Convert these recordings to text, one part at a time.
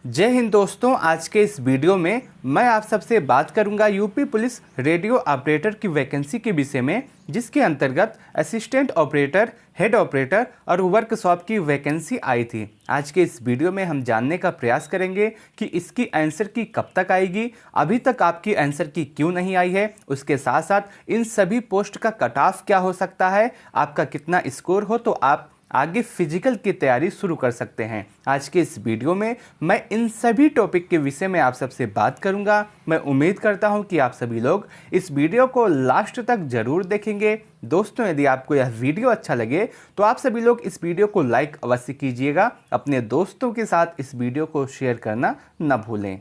जय हिंद दोस्तों, आज के इस वीडियो में मैं आप सबसे बात करूंगा यूपी पुलिस रेडियो ऑपरेटर की वैकेंसी के विषय में, जिसके अंतर्गत असिस्टेंट ऑपरेटर, हेड ऑपरेटर और वर्कशॉप की वैकेंसी आई थी। आज के इस वीडियो में हम जानने का प्रयास करेंगे कि इसकी आंसर की कब तक आएगी, अभी तक आपकी आंसर की क्यों नहीं आई है, उसके साथ साथ इन सभी पोस्ट का कट ऑफ क्या हो सकता है, आपका कितना स्कोर हो तो आप आगे फिजिकल की तैयारी शुरू कर सकते हैं। आज के इस वीडियो में मैं इन सभी टॉपिक के विषय में आप सबसे बात करूंगा। मैं उम्मीद करता हूं कि आप सभी लोग इस वीडियो को लास्ट तक जरूर देखेंगे। दोस्तों, यदि आपको यह वीडियो अच्छा लगे तो आप सभी लोग इस वीडियो को लाइक अवश्य कीजिएगा। अपने दोस्तों के साथ इस वीडियो को शेयर करना न भूलें।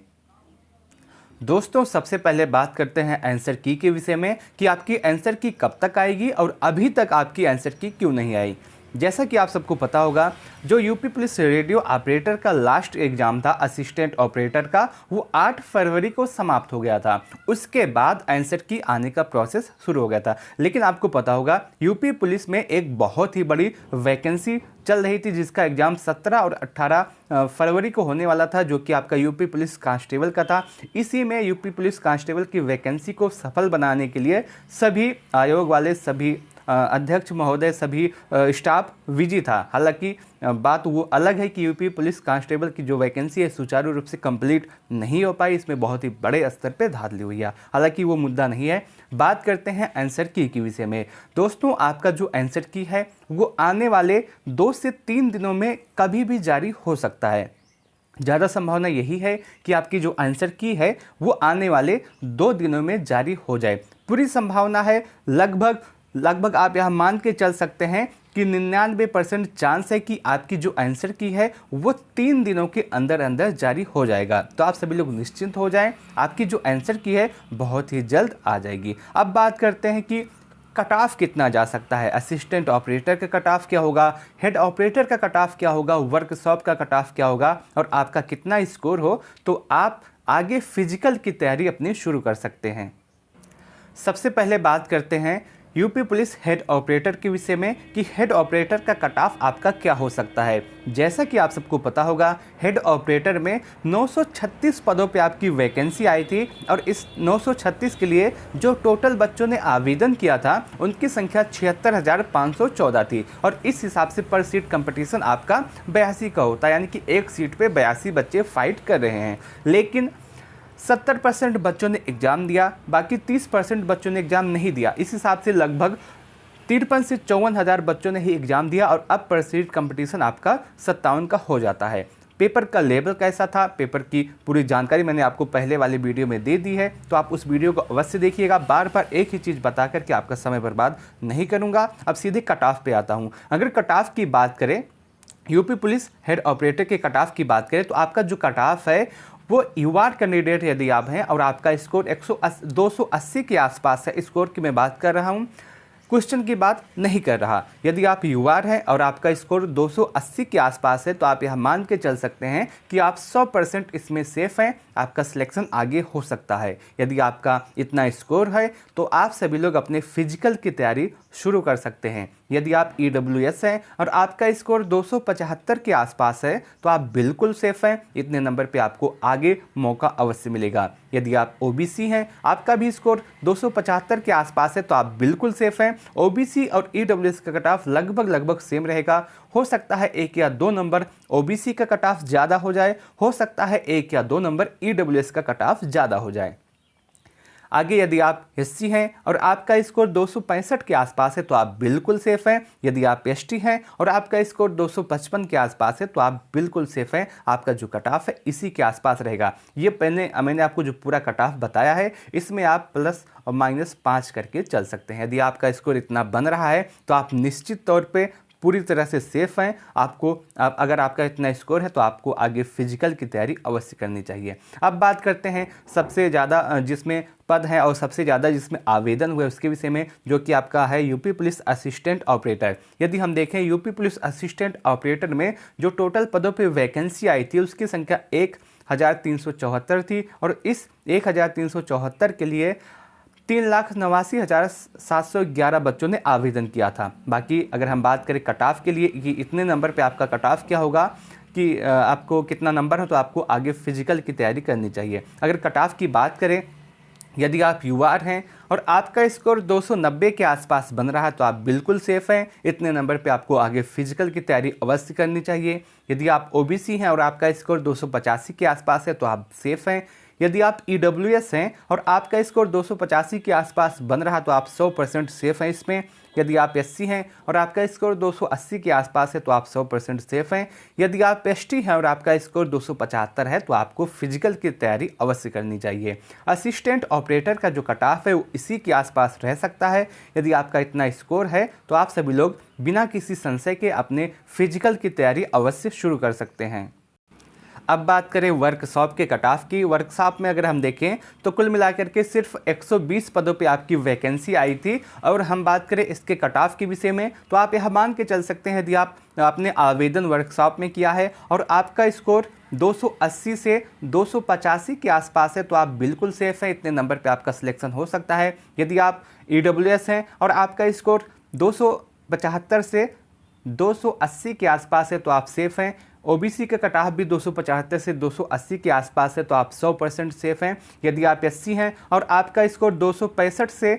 दोस्तों, सबसे पहले बात करते हैं आंसर की के विषय में कि आपकी आंसर की कब तक आएगी और अभी तक आपकी आंसर की क्यों नहीं आई। जैसा कि आप सबको पता होगा, जो यूपी पुलिस रेडियो ऑपरेटर का लास्ट एग्जाम था असिस्टेंट ऑपरेटर का, वो 8 फरवरी को समाप्त हो गया था। उसके बाद आंसर की आने का प्रोसेस शुरू हो गया था। लेकिन आपको पता होगा, यूपी पुलिस में एक बहुत ही बड़ी वैकेंसी चल रही थी, जिसका एग्जाम 17 और 18 फरवरी को होने वाला था, जो कि आपका यूपी पुलिस कांस्टेबल का था। इसी में यूपी पुलिस कांस्टेबल की वैकेंसी को सफल बनाने के लिए सभी आयोग वाले, सभी अध्यक्ष महोदय, सभी स्टाफ बिजी था। हालांकि बात वो अलग है कि यूपी पुलिस कांस्टेबल की जो वैकेंसी है सुचारू रूप से कंप्लीट नहीं हो पाई। इसमें बहुत ही बड़े स्तर पे धांधली हुई है। हालांकि वो मुद्दा नहीं है। बात करते हैं आंसर की के विषय में। दोस्तों, आपका जो आंसर की है वो आने वाले 2 से 3 दिनों में कभी भी जारी हो सकता है। ज़्यादा संभावना यही है कि आपकी जो आंसर की है वो आने वाले 2 दिनों में जारी हो जाए। पूरी संभावना है, लगभग आप यह मान के चल सकते हैं कि 99% चांस है कि आपकी जो आंसर की है वो 3 दिनों के अंदर अंदर जारी हो जाएगा। तो आप सभी लोग निश्चिंत हो जाएं, आपकी जो आंसर की है बहुत ही जल्द आ जाएगी। अब बात करते हैं कि कट ऑफ कितना जा सकता है। असिस्टेंट ऑपरेटर का कट ऑफ क्या होगा, हेड ऑपरेटर का कट ऑफ क्या होगा, वर्कशॉप का कट ऑफ क्या होगा और आपका कितना स्कोर हो तो आप आगे फिजिकल की तैयारी अपनी शुरू कर सकते हैं। सबसे पहले बात करते हैं यूपी पुलिस हेड ऑपरेटर के विषय में कि हेड ऑपरेटर का कट ऑफ आपका क्या हो सकता है। जैसा कि आप सबको पता होगा, हेड ऑपरेटर में 936 पदों पे आपकी वैकेंसी आई थी और इस 936 के लिए जो टोटल बच्चों ने आवेदन किया था उनकी संख्या 76,514 थी और इस हिसाब से पर सीट कंपटीशन आपका 82 का होता है, यानी कि एक सीट पे 82 बच्चे फाइट कर रहे हैं। लेकिन 70% बच्चों ने एग्ज़ाम दिया, बाकी 30% बच्चों ने एग्ज़ाम नहीं दिया। इस हिसाब से लगभग 53 से 54 हज़ार बच्चों ने ही एग्ज़ाम दिया और अब पर सीट कंपटीशन आपका 57 का हो जाता है। पेपर का लेवल कैसा था, पेपर की पूरी जानकारी मैंने आपको पहले वाले वीडियो में दे दी है, तो आप उस वीडियो को अवश्य देखिएगा। बार बार एक ही चीज़ बता करके आपका समय बर्बाद नहीं करूँगा। अब सीधे कट ऑफ पे आता हूँ। अगर कट ऑफ की बात करें, यूपी पुलिस हेड ऑपरेटर के कट ऑफ की बात करें तो आपका जो कट ऑफ है वो यूआर कैंडिडेट यदि आप हैं और आपका स्कोर 280 के आसपास है, स्कोर की मैं बात कर रहा हूँ, क्वेश्चन की बात नहीं कर रहा। यदि आप यूआर हैं और आपका स्कोर 280 के आसपास है तो आप यह मान के चल सकते हैं कि आप 100% इसमें सेफ हैं, आपका सिलेक्शन आगे हो सकता है। यदि आपका इतना स्कोर है तो आप सभी लोग अपने फिजिकल की तैयारी शुरू कर सकते हैं। यदि आप ईडब्ल्यूएस हैं और आपका स्कोर 275 के आसपास है तो आप बिल्कुल सेफ हैं, इतने नंबर पे आपको आगे मौका अवश्य मिलेगा। यदि आप ओबीसी हैं, आपका भी स्कोर 275 के आसपास है तो आप बिल्कुल सेफ हैं। ओबीसी और ईडब्ल्यूएस का कट ऑफ लगभग सेम रहेगा। हो सकता है 1 या 2 नंबर ओबीसी का कट ऑफ ज़्यादा हो जाए, हो सकता है 1 या 2 नंबर ईडब्ल्यूएस का कट ऑफ ज़्यादा हो जाए। आगे यदि आप एससी हैं और आपका स्कोर 265 के आसपास है तो आप बिल्कुल सेफ हैं। यदि आप एसटी हैं और आपका स्कोर 255 के आसपास है तो आप बिल्कुल सेफ हैं। आपका जो कट ऑफ है इसी के आसपास रहेगा। ये मैंने आपको जो पूरा कट ऑफ बताया है, इसमें आप प्लस और -5 करके चल सकते हैं। यदि आपका स्कोर इतना बन रहा है तो आप निश्चित तौर पे पूरी तरह से सेफ हैं। अगर आपका इतना स्कोर है तो आपको आगे फिजिकल की तैयारी अवश्य करनी चाहिए। अब बात करते हैं सबसे ज़्यादा जिसमें पद हैं और सबसे ज़्यादा जिसमें आवेदन हुए उसके विषय में, जो कि आपका है यूपी पुलिस असिस्टेंट ऑपरेटर। यदि हम देखें यूपी पुलिस असिस्टेंट ऑपरेटर में जो टोटल पदों पर वैकेंसी आई थी उसकी संख्या 1374 थी और इस 1374 के लिए 3,89,711 बच्चों ने आवेदन किया था। बाकी अगर हम बात करें कट ऑफ के लिए कि इतने नंबर पे आपका कट ऑफ क्या होगा, कि आपको कितना नंबर है तो आपको आगे फिजिकल की तैयारी करनी चाहिए। अगर कट ऑफ की बात करें, यदि आप यूआर हैं और आपका स्कोर 290 के आसपास बन रहा है तो आप बिल्कुल सेफ़ हैं। इतने नंबर पे आपको आगे फिजिकल की तैयारी अवश्य करनी चाहिए। यदि आप ओबीसी हैं और आपका स्कोर 285 के आसपास है तो आप सेफ़ हैं। यदि आप ईडब्ल्यूएस हैं और आपका स्कोर 285 के आसपास बन रहा तो आप 100% सेफ़ हैं इसमें। यदि आप एससी हैं और आपका स्कोर 280 के आसपास है तो आप 100% सेफ़ हैं। यदि आप एसटी हैं और आपका स्कोर 275 है तो आपको फिजिकल की तैयारी अवश्य करनी चाहिए। असिस्टेंट ऑपरेटर का जो कट ऑफ है वो इसी के आसपास रह सकता है। यदि आपका इतना स्कोर है तो आप सभी लोग बिना किसी संशय के अपने फिजिकल की तैयारी अवश्य शुरू कर सकते हैं। अब बात करें वर्कशॉप के कट ऑफ की। वर्कशॉप में अगर हम देखें तो कुल मिलाकर के सिर्फ 120 पदों पे आपकी वैकेंसी आई थी। और हम बात करें इसके कट ऑफ के विषय में तो आप यह मान के चल सकते हैं, यदि आपने आवेदन वर्कशॉप में किया है और आपका स्कोर 280 से 285 के आसपास है तो आप बिल्कुल सेफ हैं। इतने नंबर पे आपका सिलेक्शन हो सकता है। यदि आप ईडब्ल्यूएस हैं और आपका स्कोर 275 से 280 के आसपास है तो आप सेफ़ हैं। ओबीसी का कट ऑफ भी 275 से 280 के आसपास है तो आप 100% सेफ़ हैं। यदि आप एससी हैं और आपका स्कोर 265 से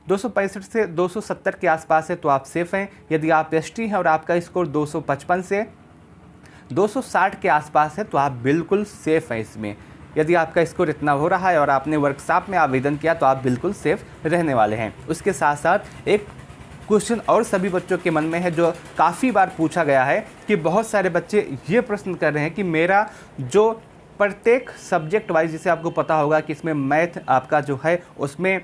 270 के आसपास है तो आप सेफ़ हैं। यदि आप एसटी हैं और आपका स्कोर 255 से 260 के आसपास है तो आप बिल्कुल सेफ़ हैं इसमें। यदि आपका स्कोर इतना हो रहा है और आपने वर्कशॉप में आवेदन किया तो आप बिल्कुल सेफ़ रहने वाले हैं। उसके साथ साथ एक क्वेश्चन और सभी बच्चों के मन में है जो काफ़ी बार पूछा गया है कि बहुत सारे बच्चे ये प्रश्न कर रहे हैं कि मेरा जो प्रत्येक सब्जेक्ट वाइज, जैसे आपको पता होगा कि इसमें मैथ आपका जो है उसमें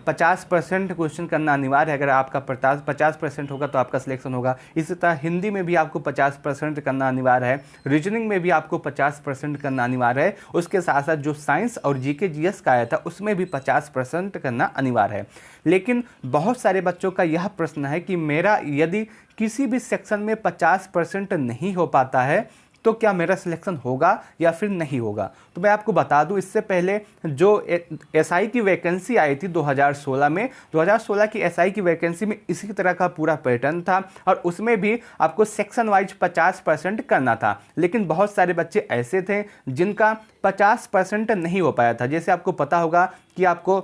50% क्वेश्चन करना अनिवार्य है। अगर आपका 50% होगा तो आपका सिलेक्शन होगा। इसी तरह हिंदी में भी आपको 50% करना अनिवार्य है। रीजनिंग में भी आपको 50% करना अनिवार्य है। उसके साथ साथ जो साइंस और जीके जीएस का आया था उसमें भी 50% करना अनिवार्य है। लेकिन बहुत सारे बच्चों का यह प्रश्न है कि मेरा यदि किसी भी सेक्शन में 50% नहीं हो पाता है तो क्या मेरा सिलेक्शन होगा या फिर नहीं होगा। तो मैं आपको बता दूं, इससे पहले जो एसआई की वैकेंसी आई थी 2016 में, 2016 की एसआई की वैकेंसी में इसी तरह का पूरा पैटर्न था और उसमें भी आपको सेक्शन वाइज 50% करना था। लेकिन बहुत सारे बच्चे ऐसे थे जिनका 50% नहीं हो पाया था। जैसे आपको पता होगा कि आपको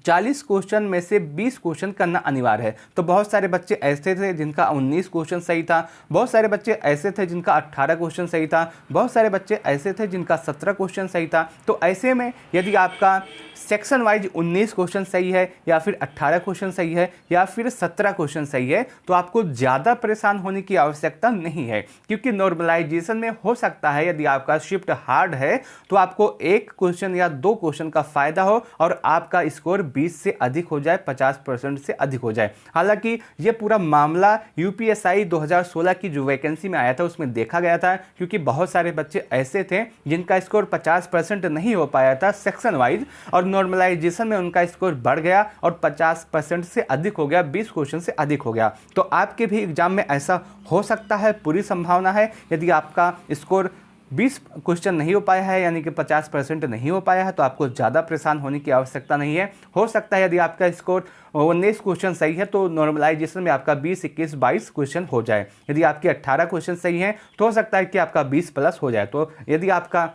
40 क्वेश्चन में से 20 क्वेश्चन करना अनिवार्य है। तो बहुत सारे बच्चे ऐसे थे जिनका 19 क्वेश्चन सही था, बहुत सारे बच्चे ऐसे थे जिनका 18 क्वेश्चन सही था, बहुत सारे बच्चे ऐसे थे जिनका 17 क्वेश्चन सही था। तो ऐसे में यदि आपका सेक्शन वाइज 19 क्वेश्चन सही है या फिर 18 क्वेश्चन सही है या फिर 17 क्वेश्चन सही है तो आपको ज़्यादा परेशान होने की आवश्यकता नहीं है, क्योंकि नॉर्मलाइजेशन में हो सकता है यदि आपका शिफ्ट हार्ड है तो आपको 1 क्वेश्चन या 2 क्वेश्चन का फ़ायदा हो और आपका स्कोर 20 से अधिक हो जाए, 50% से अधिक हो जाए। हालांकि ये पूरा मामला यूपीएसआई 2016 की जो वैकेंसी में आया था उसमें देखा गया था, क्योंकि बहुत सारे बच्चे ऐसे थे जिनका स्कोर 50% नहीं हो पाया था सेक्शन वाइज और नॉर्मलाइजेशन में उनका स्कोर बढ़ गया और 50% से अधिक हो गया, 20 क्वेश्चन से अधिक हो गया। तो आपके भी एग्जाम में ऐसा हो सकता है, पूरी संभावना है। यदि आपका स्कोर 20 क्वेश्चन नहीं हो पाया है यानी कि 50% नहीं हो पाया है तो आपको ज़्यादा परेशान होने की आवश्यकता नहीं है। हो सकता है यदि आपका स्कोर 19 क्वेश्चन सही है तो नॉर्मलाइजेशन में आपका 20, 21, 22 क्वेश्चन हो जाए। यदि आपके 18 क्वेश्चन सही हैं तो हो सकता है कि आपका 20 प्लस हो जाए। तो यदि आपका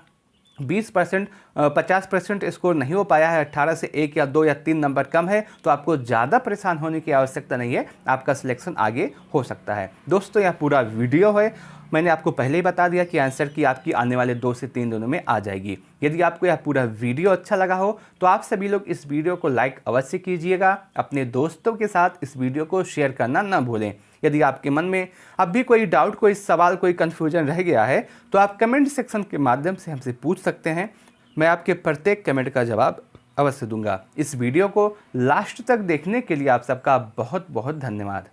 50% स्कोर नहीं हो पाया है, 18 से 1 या 2 या 3 नंबर कम है, तो आपको ज़्यादा परेशान होने की आवश्यकता नहीं है, आपका सिलेक्शन आगे हो सकता है। दोस्तों यह पूरा वीडियो है, मैंने आपको पहले ही बता दिया कि आंसर की आपकी आने वाले 2 से 3 दिनों में आ जाएगी। यदि आपको यह पूरा वीडियो अच्छा लगा हो तो आप सभी लोग इस वीडियो को लाइक अवश्य कीजिएगा। अपने दोस्तों के साथ इस वीडियो को शेयर करना ना भूलें। यदि आपके मन में अब भी कोई डाउट, कोई सवाल, कोई कन्फ्यूजन रह गया है तो आप कमेंट सेक्शन के माध्यम से हमसे पूछ सकते हैं। मैं आपके प्रत्येक कमेंट का जवाब अवश्य दूंगा। इस वीडियो को लास्ट तक देखने के लिए आप सबका बहुत बहुत धन्यवाद।